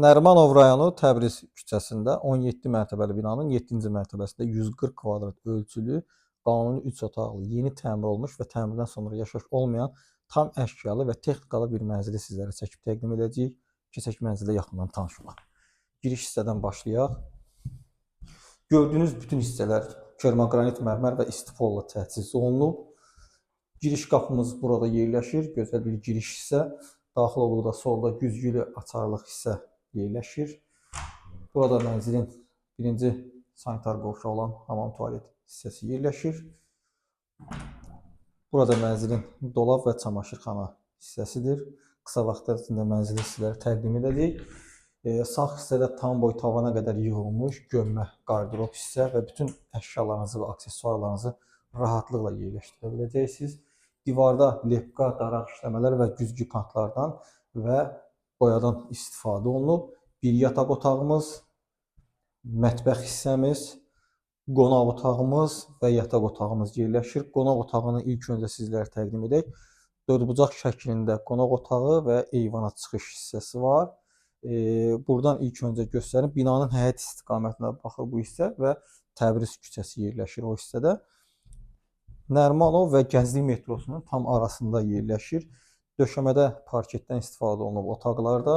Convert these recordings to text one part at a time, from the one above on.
Nərimanov rayonu Təbriz küçəsində 17 mərtəbəli binanın 7-ci mərtəbəsində 140 kvadrat ölçülü, qanuni 3 otaqlı, yeni təmir olmuş və təmirdən sonra yaşayış olmayan tam əşyalı və texnikalı bir mənzili sizlərə çəkib təqdim edəcəyik. Keçək mənzilə yaxından tanış olaq. Giriş hissədən başlayaq. Gördüyünüz bütün hissələr kermoqranit mərmər və istipolla təchiz olunub. Giriş qapımız burada yerləşir. Gözəl bir giriş hissə. Daxil olduqda solda güzgülü açarlıq hissə yerləşir. Burada mənzilin birinci sanitar qovşağı olan hamam tualet hissəsi yerləşir. Burada mənzilin dolab və çamaşırxana hissəsidir. Qısa vaxt ərzində mənzili sizlərə təqdim edəcəyik. Sağ hissədə tam boy tavana qədər yığılmış gömmə qardırob hissə və bütün əşyalarınızı və aksesuarlarınızı rahatlıqla yerləşdirə biləcəksiniz. Divarda lepqa, daraq işləmələr və güzgü kantlardan və boyadan istifadə olunub. Bir yataq otağımız, mətbəx hissəmiz, qonaq otağımız və yataq otağımız yerləşir. Qonaq otağını ilk öncə sizlərə təqdim edək. Dördbucaq şəklində qonaq otağı və eyvana çıxış hissəsi var. Buradan ilk öncə göstərim. Binanın həyət istiqamətinə baxır bu hissə və Təbriz küçəsi yerləşir o hissədə. Nərimanov və Gənclik metrosunun tam arasında yerləşir. Döşəmədə parketdən istifadə olunub otaqlarda.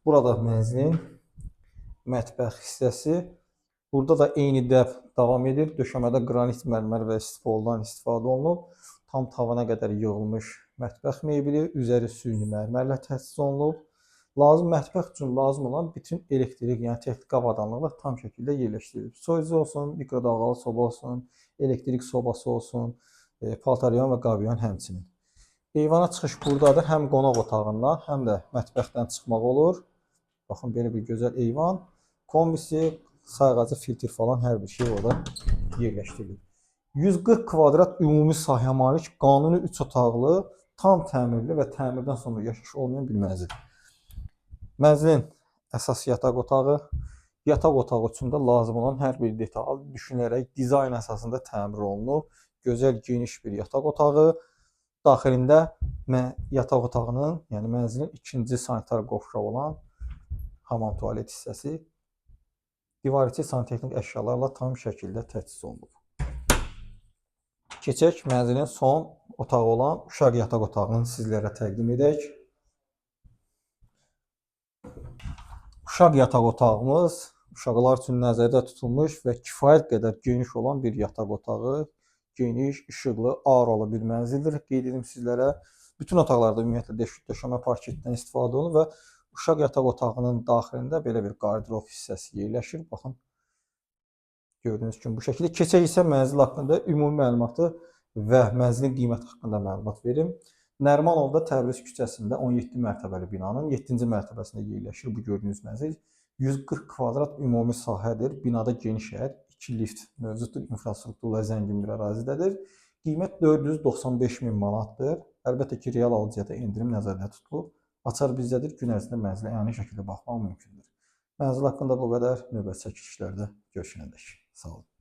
Burada mənzilin mətbəx hissəsi. Burada da eyni dəb davam edir. Döşəmədə qranit mərmər və istipoldan istifadə olunub. Tam tavana qədər yığılmış mətbəx mebeli, üzəri süni mərmərlə təchiz olunub. Mətbəx üçün lazım olan bütün elektrik, yəni texniki avadanlıqlar tam şəkildə yerləşdirilib. Soyucu olsun, mikrodalğalı soba olsun, elektrik sobası olsun, paltaryan və qabyan həmçinin. Eyvana çıxış buradadır. Həm qonaq otağından, həm də mətbəxdən çıxmaq olur. Baxın, belə bir gözəl eyvan. Kombisi, sayğacı, filtr falan hər bir şey orada yerləşdirilib. 140 kvadrat ümumi sahəyə malik qanuni 3 otaqlı, tam təmirli və təmirdən sonra yaşayış olmayan bir mənzil. Mənzilin əsas yataq otağı, yataq otağı üçün də lazım olan hər bir detal düşünülərək dizayn əsasında təmir olunub. Gözəl geniş bir yataq otağı. Daxilində yataq otağının, yəni mənzilin ikinci sanitar qovşağı olan hamam tualet hissəsi divar içi santexnik əşyalarla tam şəkildə təchiz olunub. Keçək mənzilin son otağı olan uşaq yataq otağını sizlərə təqdim edək. Uşaq yataq otağımız uşaqlar üçün nəzərdə tutulmuş və kifayət qədər geniş olan bir yataq otağı. Geniş, işıqlı, auralı bir mənzildir. Qeyd edim sizlərə. Bütün otaqlarda ümumiyyətlə döşəmə parketdən istifadə olunur və uşaq yataq otağının daxilində belə bir qardırob hissəsi yerləşir. Baxın, gördüyünüz kimi bu şəkildə. Keçək isə mənzil haqqında ümumi məlumatı və mənzilin qiyməti haqqında məlumat verim. Nərimanovda Təbriz küçəsində 17 mərtəbəli binanın 7-ci mərtəbəsində yerləşir bu gördüyünüz mənzil. 140 kvadrat ümumi sahədir. Binada geniş həyət, 2 lift mövcuddur. İnfrastrukturla zəngin bir ərazidədir. Qiymət 495 min manatdır. Əlbəttə ki, real alıcıya endirim nəzərdə tutulub. Açar bizdədir. Gün ərzində mənzilə əyani şəkildə baxmaq mümkündür. Mənzil haqqında bu qədər. Növbəti çəkilişlərdə görüşənədək. Sağ olun.